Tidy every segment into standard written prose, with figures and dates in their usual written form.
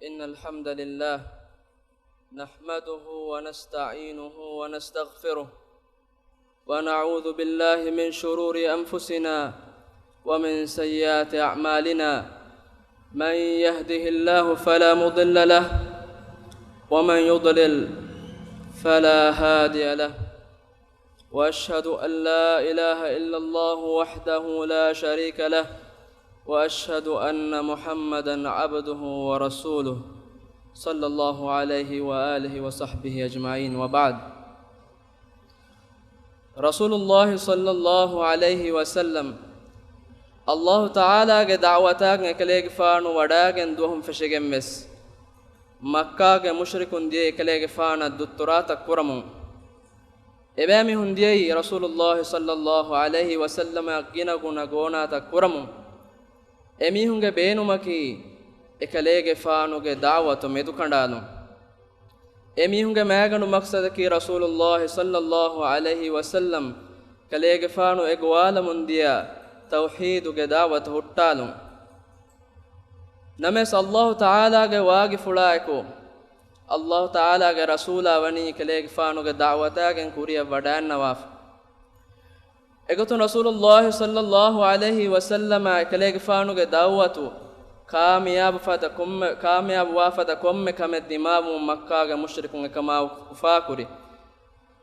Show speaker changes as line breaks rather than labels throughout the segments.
إن الحمد لله نحمده ونستعينه ونستغفره ونعوذ بالله من شرور أنفسنا ومن سيئات أعمالنا. من يهده الله فلا مضل له ومن يضلل فلا هادي له، وأشهد أن لا إله إلا الله وحده لا شريك له، وأشهد أن محمدًا عبده ورسوله صلى الله عليه وآله وصحبه أجمعين. وبعد، رسول الله صلى الله عليه وسلم الله تعالى کے دعوتاک اکلیگ فانو وڈاگن دوہم فشگم مس مکہ کے مشرکن دیے اکلیگ فانا دتراتا کرمون ابامی ہندیئی رسول اللہ صلی اللہ علیہ وسلم گنگونا گوناتا کرمون امی ہنگے بینمکی اکلیگ فانو کے دعوت میں دکھنڈالوں امی ہنگے میگنو مقصد کی رسول اللہ صلی اللہ علیہ وسلم کلیگ فانو اگوال مندیا توحید کے دعوت ہٹالوں نمیس اللہ تعالیٰ کے واگی فڑائے کو اللہ تعالیٰ کے رسولہ ونی کلیگ فانو کے دعوتہ کے کوریہ وڈان نواف اگتو رسول اللہ صلی اللہ علیہ وسلم کلیگ فانو کے دعوتو کامیاب وافد کم کم دماغ مکہ کے مشرکوں کما فاکری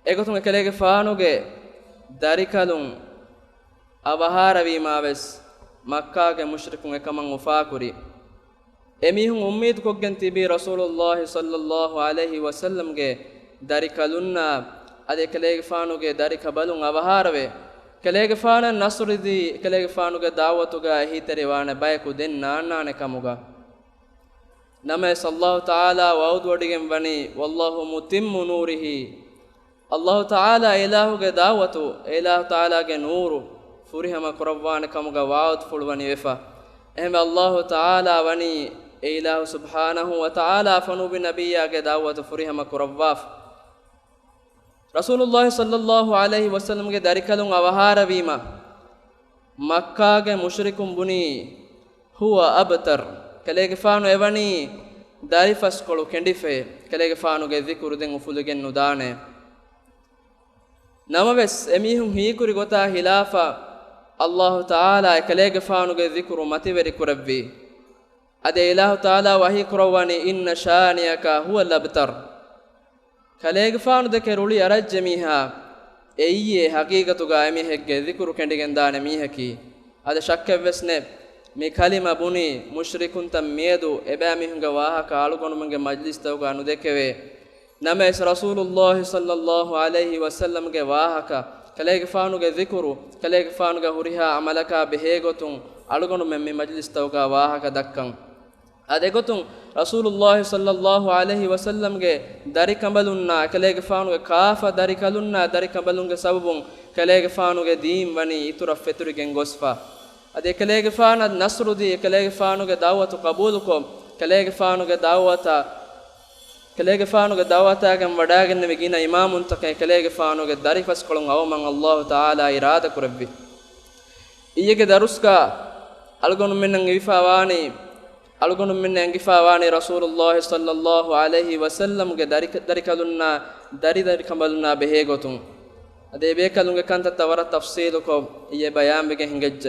اگتو کلیگ فانو کے دارکلوں ابہاروی ماوس مکہ کے مشرکوں کمن وفاکری امیہم امید کو گنتی بھی رسول اللہ صلی اللہ علیہ وسلم کے داری کلنا ادے کلیگ فانو کے داری کبلوں ابہاروے کلیگ فانا نصر دی کلیگ فانو کے دعوتو گا ہی تریوانا بیکو دن نانے کموگا نمے صلی اللہ تعالی وعود وڈگم بنی واللہ متم نورہی اللہ تعالی الہ کے دعوتو الہ تعالی کے نورو فوری ہم قربان کمگا وعد فلونی وفا اہم اللہ تعالی ونی الہ سبحانہ وتعالی فنو بنبیہ کے دعوت فوری ہم قرباف رسول اللہ صلی اللہ علیہ وسلم کے درکلوں اوہار ویما مکہ کے مشرکم بنی ہوا ابتر کلیگ فانو ایونی داری فسکلو کنڈیفے کلیگ فانو کے ذکر دیں فلگن ندانے نمویس امیہم ہی کری گتا خلافہ اللہ تعالی کلیگ فانو کے ذکر متوری کربی ادے الہ تعالی وحی کروانی ان شانیکا ہوا الابتر کلیگ فانو دکے رولی ارج میہا ایئے حقیقتو گا امیہک گے ذکر کنڈگن دانے میہکی ادے شک ویسنے می کلمہ بنی مشرکن تم میدو ابا میہنگا واہا کا آلگون منگے مجلس توگا نو دیکھوے نمیس رسول اللہ صلی اللہ علیہ وسلم کے واہا کا کلیگ فانو کے ذکرو کلیگ فانو کے ہریہا عملکا بہیگتوں آلگون میں مجلس توگا واہا کا دکن ادے گتوں رسول اللہ صلی اللہ علیہ وسلم کے داری کمبلنا کلیگ فانو کے کافا داری کلنا داری کمبلن کے سببوں کلیگ فانو کے دین ونی اترف فتری کے گوسفا ادے کلیگ فانا نصر دی کلیگ فانو کے دعوت قبول کو کلیگ فانو کے دعوتا کے وڈاگن میں گینا امام انتقے کلیگ فانو کے داری فس کلوں او من اللہ تعالی ارادہ کربی یہ کے درس کا الگن من انگفاوانی الگن من انگفاوانی رسول اللہ صلی اللہ علیہ وسلم کے داری کلنا داری کمبلنا بہیگتوں ادے بے کلوں کے کنت تورا تفصیل کو یہ بیان بگے ہنگج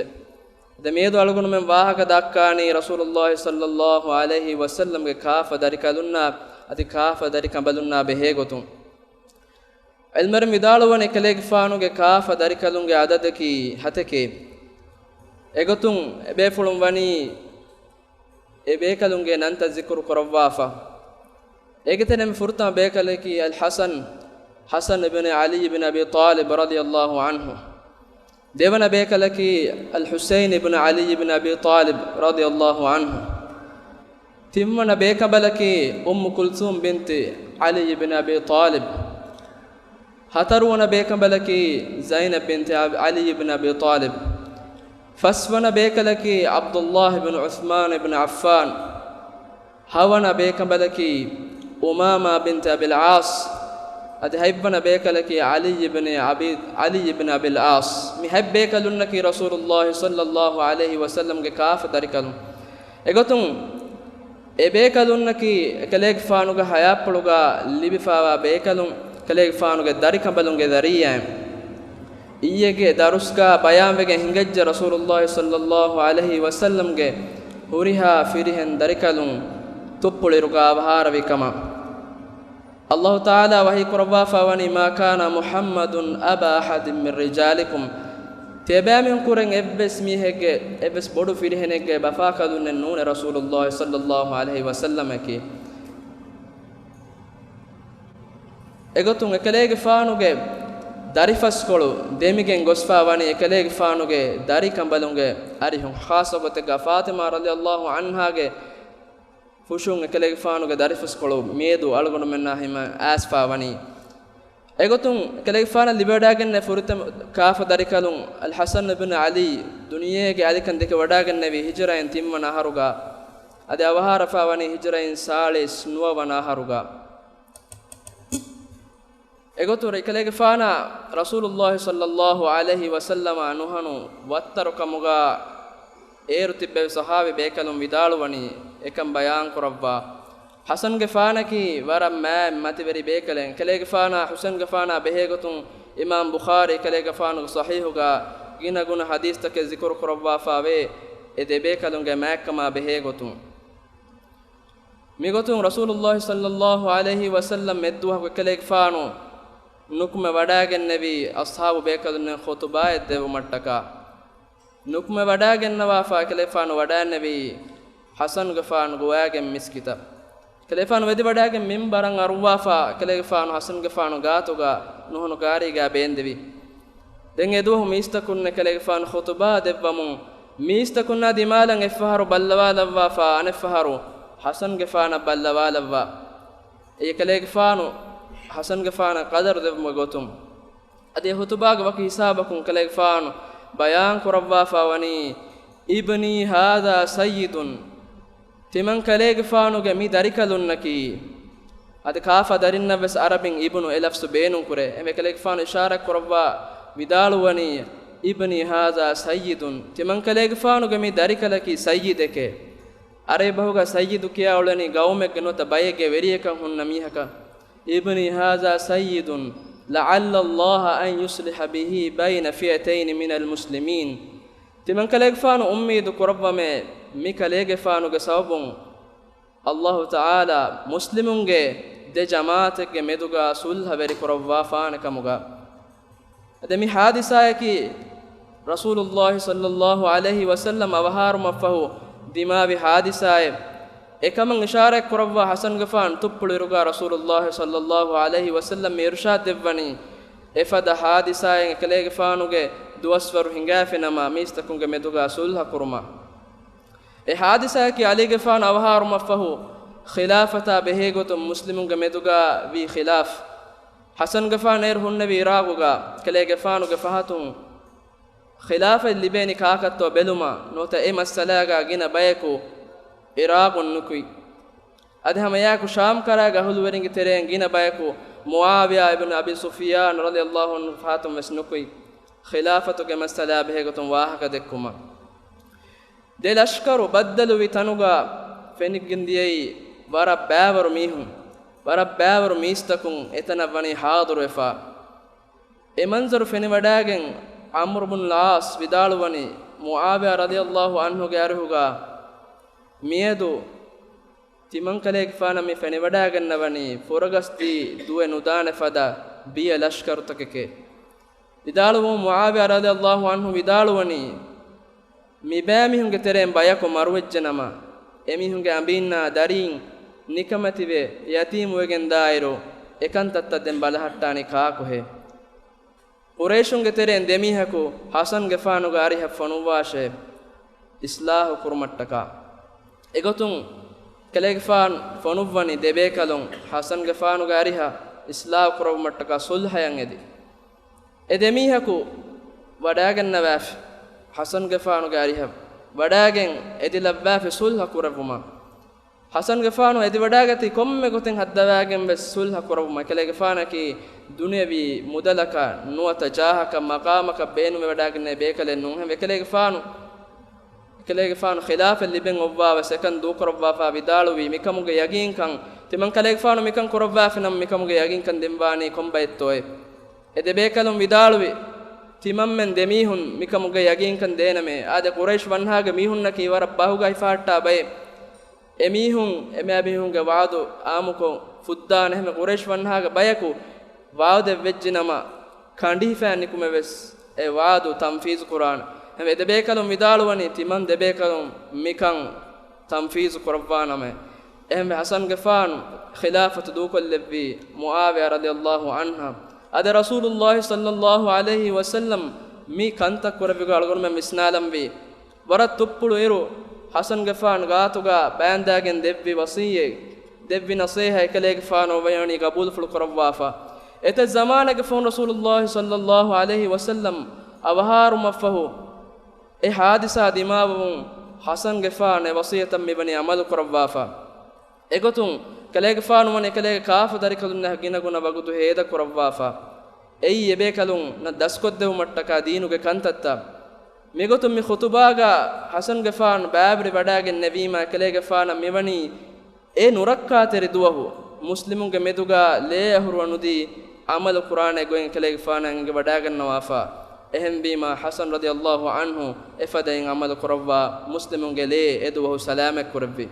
دمیدو الگن من واہ کا داکانی رسول اللہ صلی اللہ علیہ وسلم کے کاف داری کلنا ادے کاف داری کمبلنا بہیگتوں علمر مدالوانی کلیگ فانو کے کاف داری کلوں کے عدد کی حت کے اگتوں بے فلوں ونی بے کلوں کے ننت ذکر قروافا اگتنے میں فرطا بے کلے کی حسن بن علی بن ابی طالب رضی اللہ عنہ دیونا بے کلے کی الحسین بن علی بن ابی طالب رضی اللہ عنہ تمنا بے کبل کی کلثوم بنت علی بن ابی طالب حترون بے کبل کی زینب بنت علی بن ابی طالب فسونا بے کلے کی عبداللہ بن عثمان بن عفان ہونا بے کبل کی امامہ بنت ابی العاص ادھیبنا بے کلے کی علی بن ابی العاص محب بے کلن کی رسول اللہ صلی اللہ علیہ وسلم کے کاف درکلن اگتوں e beekalunki ekaleeg faanuga hayappuluga libifawa beekalun ekaleeg faanuga dari kambalunge dariyam iyege daruska bayanwege hingajja rasulullah sallallahu alaihi wasallam ge huriha firihen darikalun tuppuliruga avharavikama Allah Ta'ala wahi kurwa fawani ma kana Muhammadun aba ahadin min rijalikum tebamin kuren ebbes mihege ebbes bodu firihenege bafakadun nun rasulullah sallallahu alaihi wasallam ki egotun ekalege faanuge darifas kolu demigen gosfawani ekalege faanuge dari kambalunge arihun khasabotega Fatima radhiyallahu anha ge fushun ekalege faanuge darifas kolu meedu algonu menna hima asfawani egotun ekalege faana libadagen ne furitam kafa darikalun al Hasan ibn Ali duniyege alikan deke wadagen nevi hijrain timmana haruga ade avahara fawani hijrain salis nuwana haruga egotur ekalege faana rasulullah sallallahu alaihi wasallam anuhanu wattarukamuga eru tibbe sahabi bekalum vidaluwani ekam bayan kurawwa Hasan ge faana ki waram ma mativeri bekalen kalege faana Husain ge faana behegotun Imam Bukhari kalege faana sahihuga gina guna hadis take zikr kurawwa fawe ede bekalun ge makkama behegotun migotun rasulullah sallallahu alaihi wasallam medduha kalege faanu nukme wadagen nabi ashabu bekalun khutba eddevu mattaka nukme wadagen nawa fa kalefanu wadan nabi Hasan gafan guwagen miskita kalefanu wedi wadagen mimbaran arwa fa kalefanu Hasan gafanu gatuga nuhunu gariga bendevi den eduhu mistakunne kalefanu khutba devvamun mistakunna dimalan efharu ballawalawwa fa anefharu Hasan gafana ballawalawwa e kalefanu Hasan gafana qadar devma gotum ade hutubaga waki hisabakun kalefanu bayan kurawwa fawani ibni hada sayyidun timan kalege faanuge mi darikalunnaki ade kafa darinna ves arabin ibnu elafsu beenun kure eme kalege faanu ishara kurawwa vidaluwani ibni hada sayyidun timan kalege faanuge mi darikalaki sayyideke are bahuga sayyidu kiya ulani gaumek nota bayege veriyekan hunna mihaka ibni hada sayyidun لعل الله أن يصلح به بين فئتين من المسلمين تمن كليك فانو أميد كرب مي كليك فانو جسابون الله تعالى مسلمون جه ده جماعتك مدوغا سلح بري كرب فان كموغا دمي حادثة كي رسول الله صلى الله عليه وسلم أبهار مفهو دماء بحادثة ekam ishara kurawwa Hasan gafan tuppuliruga rasulullah sallallahu alaihi wasallam irshad devwani efada hadisayen ekale gafanuge duaswaru hingafenama mistakunge meduga sulha kurma e hadisa ki ali gafan awharu mafahu khilafata behegotum muslimunge meduga vi khilaf Hasan gafan er hunnabi iraguga ekale gafanuge fahatun khilafa libeni kakatto beluma nota e masalaga gina bayeku Iraqun nukui adhama yaku sham kara gahul weringi tereng gina bayaku Muawiya ibn Abi Sufyan radhiyallahu anhu fatum wes nukui khilafatu ke masala behegotum wahaka dekkuma de lashkaru baddalu vitanuga fenigindiyai wara bawaru mihum wara bawaru mistakun etana wani haduru efa e manzaru feni wadagen Amr ibn al-As vidaluwani Muawiya radhiyallahu anhu ge arhuga miedu timan kalek faana me fene wada gannawani foragasti duwe nudane fada biya lashkar takeke vidalu Muawiya radhiyallahu anhu vidaluwani mi bami hunge terem bayako marwejjanama emi hunge ambinna darin nikamative yatim wegen dairo ekantatta den balahattani kaako he qurayshunge teren demihako Hasan gefanu gari hafanu washe islahu kurmattaka egotun kelegfan fonuvani debekalon Hasan gefanu gariha islam kuraw mattaka sulhayan edi edemihaku wadagen nawaf Hasan gefanu gariha wadagen edilabbafe sulha kurawuma Hasan gefanu edi wadagati komme goten haddawagen bes sulha kurawuma kelegfana ki dunyavi mudalaka nuwata jahaka maqamaka beenu wadagen bekalen nun he kelegfanu kelege faanu khilaf liben obwa wa sekan du korwa fa vidalu wi mikamuge yagin kan timan kelege faanu mikan korwa finam mikamuge yagin kan dembani kombaittoy edebe kalum vidalu wi timam men demihun mikamuge yagin kan dename ade quraish wanhaage mihunna ki war bahuga ifatta bay emihun emabihunge waadu amuko fuddana heme quraish wanhaage bayaku waade vejjinama kandi fan nikumeves e waadu tanfiz quran heme debe kalum vidaluwani timan debe kalum mikan tanfiz qurbaname ehme hasan gefan khilafatu du kollevi muawiya radiyallahu anha ade rasulullah sallallahu alaihi wasallam mi kanta korabiga algon me misnalam bi warat tuppulu eru hasan gefan gaatuga bandagen devvi wasiye devvi nasiha ekale gefan wayani qabul ful qurwafa eta zamana gefon rasulullah sallallahu alaihi wasallam awharu mafahu e hadisa dimawum hasan gefan wasiyatam mibani amal qurwafa egotun kelege faanu man kelege kaafu darikalunna ginaguna bagudu heeda qurwafa ei ebe kalun na daskoddew mattaka diinuge kantatta megotum mi khutubaga hasan gefan baabri wadagen nabima kelege faana mewani e nurakka teriduwahu muslimunge meduga le ahurwanudi amal qur'ane goen kelege faana nge wadagen nawafa ehem bima hasan radiyallahu anhu efadain amal qurwa muslimunge le eduwahu salamek kurbi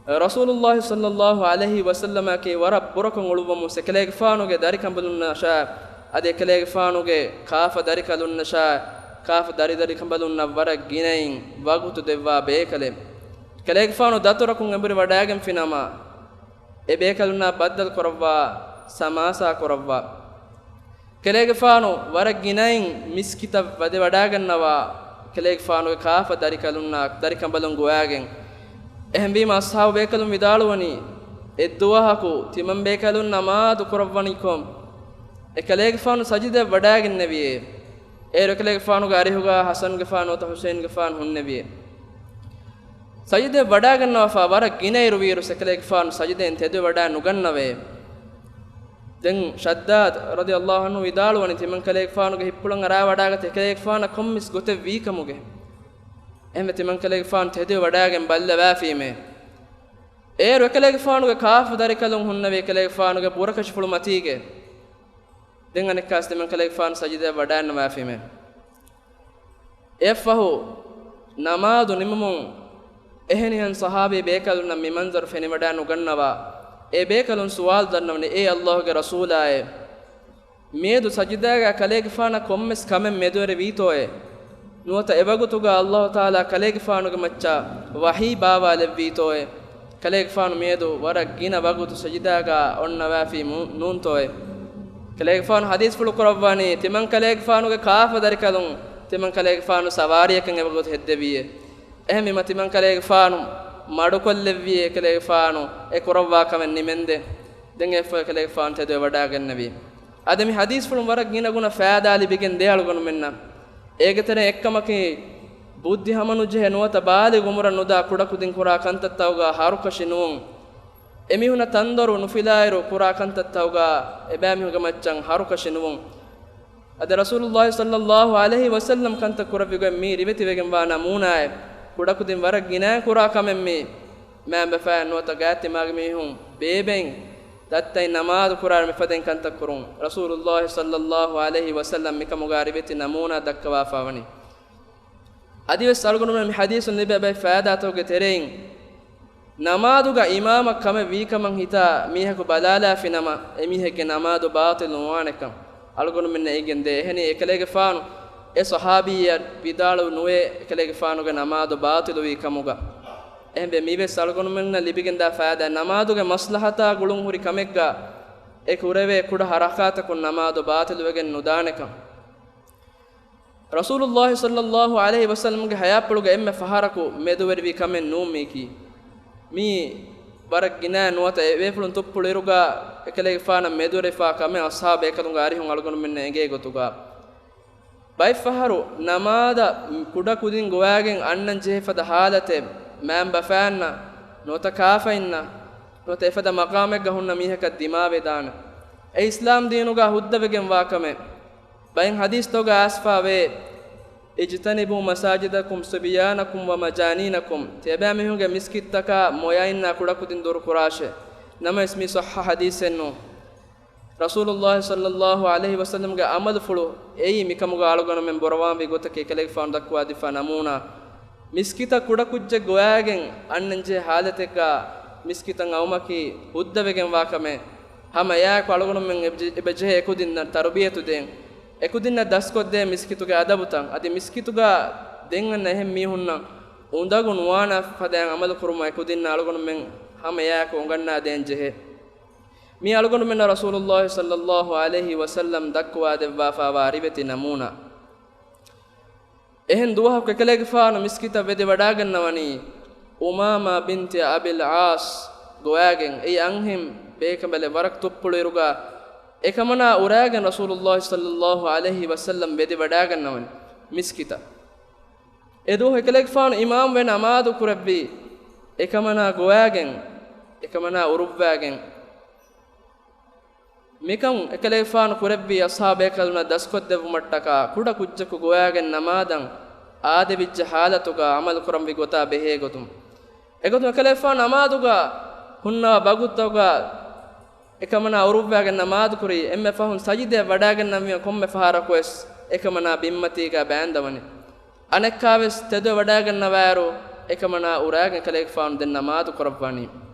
rasulullah sallallahu alaihi wasallam ke warab burakon ulubum sekelege faanuge dari kambalunna sha ade kelege faanuge kaafa dari kalunna sha kaafa dari kambalunna warak ginain wagutu devwa bekale kelege faanu daturakun emburi wadagen finama e bekalunna baddal korwa samasa korwa kelege faanu warak ginain miskita wade wadagen nawa kelege faanuge kaafa dari kalunna dari kambalun goyagen ehem bima ashab bekalum vidaluwani edduwahaku timam bekalun namaz qur'anikom ekalege faanu sajide wadagen nebiye erekalege faanu garihuga hasan ge faanu ta husain ge faanu hun nebiye sajide wadagen nafa warak ginairu wiru sekalege faanu sajide entedu wada nugannave den shaddad radiyallahu anhu vidaluwani timam kalege faanu ge hippulan ara wadaga tekalege faana kommis gote wikamuge ehme timan kelege faanu tede wadagen balla wafime eru kelege faanu ge kaaf dari kalun hunnawe kelege faanu ge burakash fulu matige den anekas timan kelege faanu sajide wadanna wafime efahu namadu nimumun ehenihan sahabe bekalun mi manzar feni wadanu gannawa e bekalun suwal dannawne e allah ge rasulaye medu sajidaga kelege faana kommes kamen medore vitoe nuwata ebagutuga allah taala kalege faanuge macca wahi bawa levvitoe kalege faanu medu warak gina bagutu sajidaga onna wafi nuntoe kalege faanu hadis fulu qur'ani timan kalege faanuge kaafa darikalun timan kalege faanu sawariyaken ebagutu heddebiye ehmi matiman kalege faanu madu kollevviye kalege faanu e qur'wa kamen nimende den efa kalege faanu tede wadagen nabi adami hadis fulu warak gina guna faadali bigen dealugonu menna ඒකතර එක්කමකේ බුද්ධි හමනුජේ නුවත බාලි ගොමුර නොදා කුඩකුදින් කුරා කන්තත්තවගා හරුකෂිනුන් එමිහුන තන්දරු නුෆිලායිරු කුරා කන්තත්තවගා එබෑමිහුග මච්චන් හරුකෂිනුන් අද රසූලුල්ලාහි සල්ලල්ලාහු අලයිහි වසල්ලම් කන්ත කුරවිග මී රිවෙති වෙගෙන් වා නමූනාය කුඩකුදින් වර ගිනා කුරා කමෙන් මේ මෑම් බෆෑ නුවත ගාති මාග මිහුන් බේබෙන් dattay namaz quran mifadin kanta kurun rasulullah sallallahu alaihi wasallam mikamugari namuna dakwa fawani adiwes algonum mi hadithun libe bay faada toge terein namaduga imama kame wikaman hita mihaku balala finama emiheke namadu batil nuwanekam algonum minne igende ehni ekelege faanu e sahabiya bidalu nuwe ekelege faanuga namadu batil wikamuga ehbe mibe salgonmenna libigenda faada namaduge maslahata gulun huri kamegga e kureve kuda harakata kun namadu batil wegen nudaneka rasulullah sallallahu alaihi wasallam ge hayapuluge emme faharaku meduwervi kamen numiki mi barak gina nuwata e fulun tuppulu iruga ekelege faana medure fa kamen ashabe ekalunga arihun algonmenna ege gotuga bay faharu namada kuda kudin gowagen annan jehfada halate man bafanna nota kafainna nota efada maqamek gahunna mihaka dimave dana e islam deenuga huddavegen wakame bayin hadis toga asfa we اجتنبوا مساجدكم صبيانكم ومجانينكم تبامهونگ مسكتكا موياينا كودكودين دور كراشه نما اسمي صح حديث انه رسول الله صلى الله عليه وسلم ga amal fulu ei mikamuga alugana men borawam bi gotake kelek faun dakwa difa namuna miskita kudakujje goyagen annenje halateka miskitan awmaki uddavegen wakame hama ya ko alugana men ebeje ekudinna tarbiyatu den ekudinna daskodde miskituga adabutan adi miskituga denganna ehem mihunna undagun wana fadan amal kuruma ekudinna alugana men hama ya ko unganna den jehe mi alugonu men rasulullah sallallahu alaihi wasallam dakwa devwa fa waribeti namuna ehen duwa ke kelege faana miskita vede wada gannawani umama binti abil as goyagen ei anhim bekambele warak toppulu iruga ekamana uragen rasulullah sallallahu alaihi wasallam vede wada gannawani miskita edu he kelege faana imam wen amadu kurabbi ekamana goyagen ekamana urubwagen mikam ekelefan kurabbi ashabe kaluna daskoddevu mattaka kuda kujjaku goyagen namadan aadevijja halatuga amal kuram vi gota behe gotum egotum ekelefan namaduga hunna bagutuga ekamana urubwagen namad kuri emme fahun sajide wadagen namiya komme fahara koes ekamana bimmatiga bandawani anekkaves tedo wadagen nawaru ekamana uragen ekelefan den namad kurabwani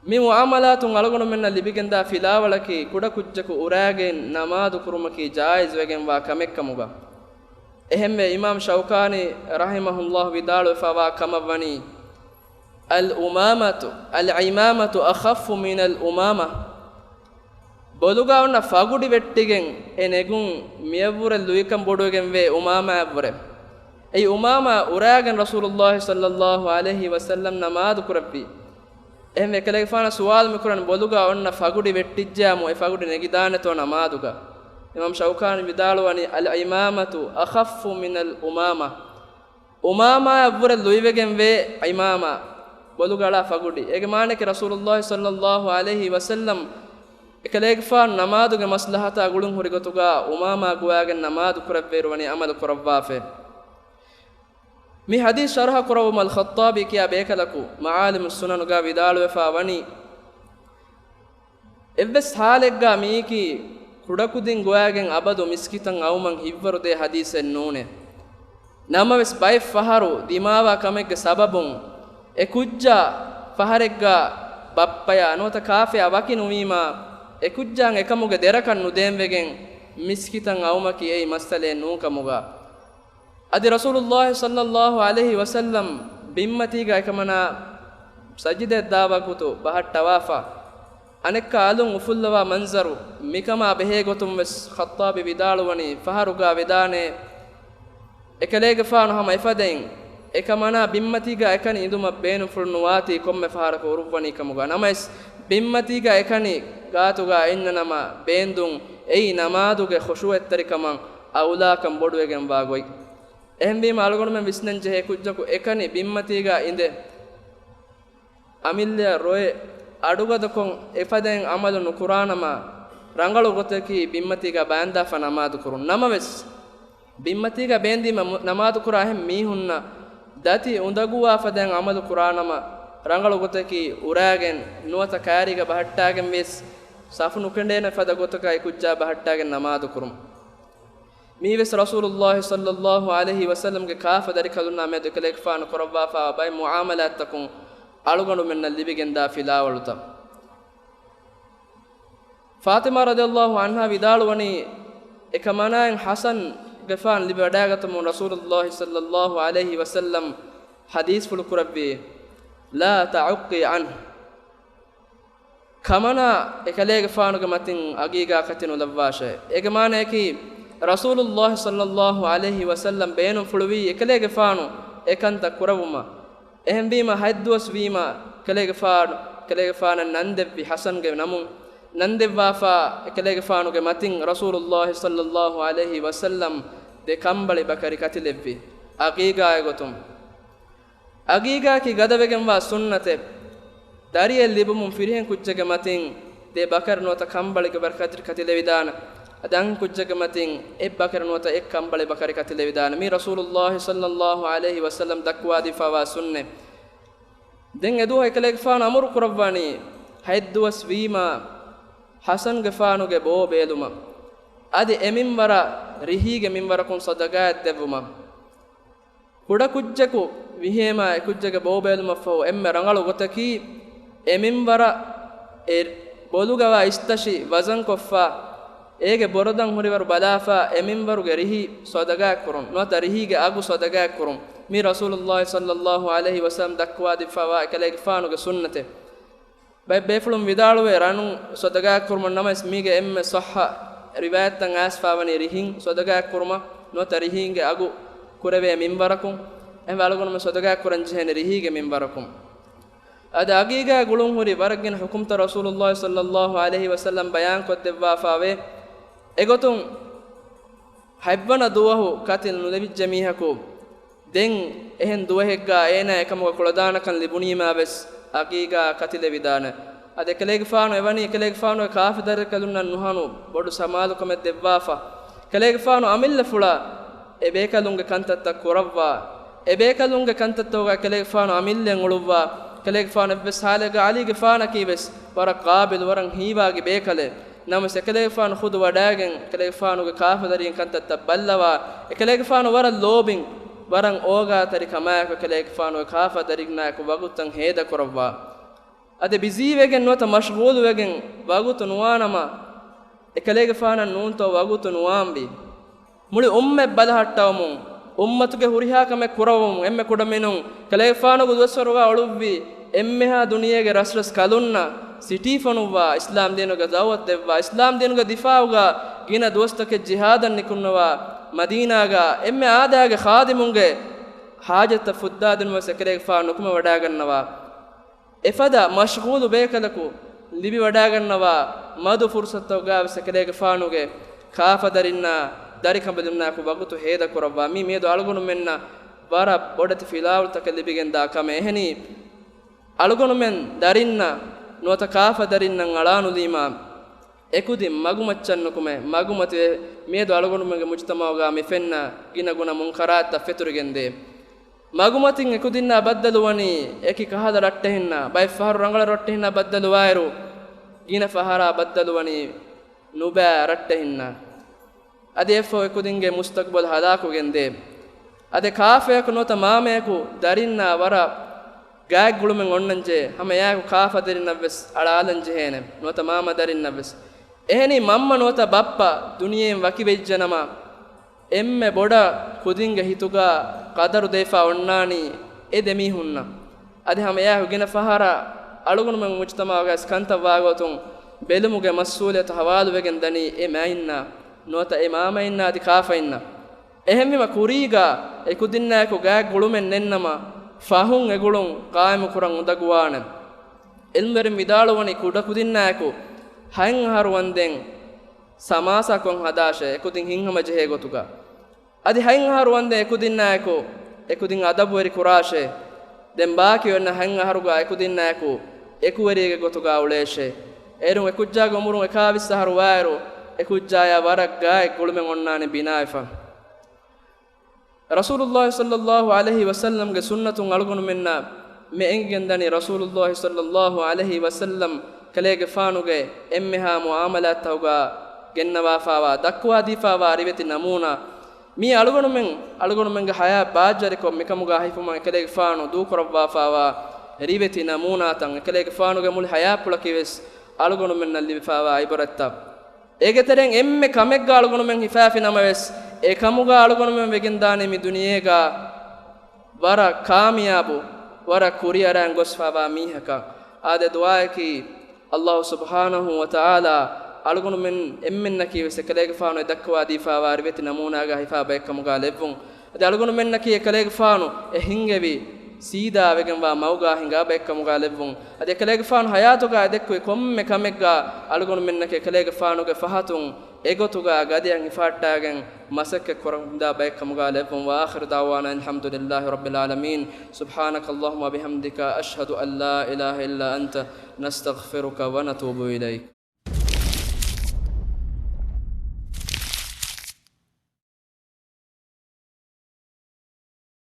mi muamalatun alugonu menna libigenda filawalaki kuda kujjaku uragen namadu kurumaki jaiz wegen wa kamekkamuga ehemme imam shaukani rahimahullah vidalu fawa kamawani al imamatu akhaffu min al umama boluga onna fagudi vettigen enegun miyavure luikam bodugen ve umama avure ei umama uragen rasulullah sallallahu alaihi wasallam namadu kurabbi ehme kelege faana suwal mikuran boluga onna fagudi vettijjamu e fagudi negidane to namaduga imam shaukani vidalwani al imamatu akhaffu min al umama avure luivegen ve imama boluga la fagudi ege maneke rasulullah sallallahu alaihi wasallam kelege faana namaduga maslahata gulun hurigotuga umama guwagen namadu kurabberwani amal kurabwafe mi hadith sharha kurawum al-Khattabi kiya bekalaku maalim sunan ga vidalu fa wani evves halegga miki kudakudin goyagen abadu miskitan awman hivvaru de hadisen nune namaves bay faharu dimawa kamegge sababun ekujja faharegga bappaya anota kafe awakinu wima ekujjan ekamuge derakan nudemwegen miskitan awmaki ei masale nukamuga adi rasulullah sallallahu alaihi wasallam bimmatiga ekamana sajide dawa kutu bahatta wafa anekka alun ufullawa manzaru mikama behe gotum wes khattabi vidalwani faharuga vedane ekalege faanu hama ifadein ekamana bimmatiga ekani induma beenu fulnuwati komme faharako urubwani kamuga namais bimmatiga ekani gatuga innanama beendun ei namaduge khushuettarikaman aula kam boduegen bagoi ehmbi malugonu men visnen je kujjaku ekani bimmatiga inde amilya roye adugada kon efaden amalu nukuranama rangalu goteki bimmatiga banda fa namadu kurun namaves bimmatiga bendi namadu kurahem mihunna dati undaguwa faden amalu kuranama rangalu goteki uragen nuwata kaariga bahattagen ves safunu kendena fada gotaka ikujja bahattagen namadu kurum mives rasulullah sallallahu alaihi wasallam ge kafa dari kalunna me de kelek faana korwa fa bay muamalat takun alugonu menna libigenda filawaluta fatima radhiyallahu anha vidalwani ekamanaen hasan gefan libadagatum rasulullah sallallahu alaihi wasallam hadith ful kurabbi la ta'uqqi an kamana ekalege faanu ge matin agiga katinu lawashe egamane ki rasulullah sallallahu alaihi wasallam beenum fuluwi ekalege faanu ekanta kurawuma ehembima haddus wima kalege faana nandebbi hasan ge namun nandebwa fa ekalege faanu ge matin rasulullah sallallahu alaihi wasallam de kambali bakari katilebbi aqiqa egotum aqiqa ki gadavegen wa sunnate dariyel libum firihen kujjege matin de bakar nota kambali ge barkatir katilevidana adan kujjaka matin ebbakar nuata ekkam bale bakari katile vidana mi rasulullah sallallahu alaihi wasallam dakwa difawa sunne den edu ekleg faana amur kurawani haidduwas wima hasan gefanu ge bo beluma adi eminwara rihige minwarakun sadaqat devuma kuda kujjaku vihema ekujjaga bo beluma fo emme rangalu gotaki eminwara bolugawa istashi wazan koffa ege borodan huriwaru balafa eminwaruge rihi sadaqat kurum nota rihige agu sadaqat kurum mi rasulullah sallallahu alaihi wasallam dakwa difawa ekleg faanu ge sunnate bay befulum vidaluwe ranu sadaqat kurum namas mige emme sahha riwayatan asfawani rihin sadaqat kuruma nota rihinge agu kurave minbarakum em walgonum sadaqat kuran jehne rihige minbarakum ada agiga gulun huri waragin hukumta rasulullah sallallahu alaihi wasallam bayan ko devwa fawe egotun haibwana duwahu katil nulevi jamihako den ehen duwahegga ena ekamuga kuladana kan libunima bes agiga katile vidana ade kelege faano evani kelege faano kaafidar kalunna nuhanu bodu samalu kome devwafa kelege faano amilla fula ebekalunge kantatta kurawwa ebekalunge kantattoga kelege faano amillen uluwa kelege faano bes halega alige faana kibes wara qabil waran hiwaage bekale namas kelege faano khudu wadagen kelege faano ge kaafadarin kantatta ballawa kelege faano wara lobin waran oga tari kamaya kelege faano kaafadarin na ko wagutan heda kurawwa ade biziwegen nota mashghul wegen wagutu nuwanama ekalege faana nunto wagutu nuwambi muli umme balhattawmun ummatuge huriha kame kurawum emme kudaminun kalege faana gudwaswaruga olubbi emmeha duniyege rasras kalunna sitifanuwa islam denuga dawat devwa islam denuga difauga gina dostake jihadan nikunwa madinaga emme aadaage khadimunge hajata fuddadun wasakalege faana kuma wadagannawa efada mashghulu bekalaku libi wadagannawa madu fursatoga sekelege faanuge kaafadarinna darikambedunna ku wagutu heda korawa mi medu algonu menna bara bodati filawul takalibigen da kame ehni algonu men darinna nota kaafadarinna alanu lima ekudi magumachannukume magumate medu algonu menge mujtamawga mifenna gina guna munkarat feturigende magumatin ekudinna baddaluwani eki kahada rattehinna bay faharu rangala rottehinna baddaluwairu gina fahara baddaluwani nuba rattehinna ade efo ekudinge mustaqbal halaku gende ade kaafeku nota maameku darinna wara gaag gulumen onnanje hama yaaku kaafadirinna ves alaalanje hene nota maama darinna ves ehni mamma nota bappa duniyen wakivejjanama emme boda kudinge hituga qadaru defa onnani edemi hunna ade hama ya hugina fahara alugunu men mujtamaaga skanta wagotun belumuge mas'uliyat hawalu wegen dani e mainna nota imama inna adi kafa inna ehemmima kuriga ekudinna ko ga gulumen nennama fahun egulun qaim kuran udaguwane elmerim vidalwani kuda kudinna ko hain harwanden samasa kon hadashe ekudin hinhama jehe gotuga adi hain harwande ekudinna ko ekudin adabweri kurashe den baaki onna hain haruga ekudinna ko ekuwerige gotuga uleshe erun ekujjaga umurun ekavissa harwairu ekujjaya waragga ekulumen onnani binaifa rasulullah sallallahu alaihi wasallam ge sunnatun algunu minna me engendani rasulullah sallallahu alaihi wasallam kalege faanuge emmeha muamalat tawga gennawa fawa dakwa difawa riveti namuna mi algonu men ge haya baajari ko mikamuga haifuma kalege faanu du korwa fawa riveti namuna tan kalege faanuge mul haya pulakives algonu men nalli fawa ibaratta egeteren emme kamegga algonu men hifafi namaves e kamuga algonu men vegendane mi duniyega wara kamiyabu wara kuriyaran gosfawa mihaka ade duaaki allah subhanahu wa ta'ala algonu men emmennaki wese kalege faanu dakwa difawa riveti namuna ga hifa baykamuga levun ade algonu mennaki kalege faanu e hingevi sida wegenwa mauga hinga baykamuga levun ade kalege faanu hayatuga dekwe komme kamegga algonu mennaki kalege faanu ge fahatun egotuga gadiyan hifattagen masakke korunda baykamuga levun wa akhir da'wana alhamdulillahi rabbil alamin subhanakallahumma bihamdika ashhadu an la ilaha illa anta nastaghfiruka wa natubu ilayk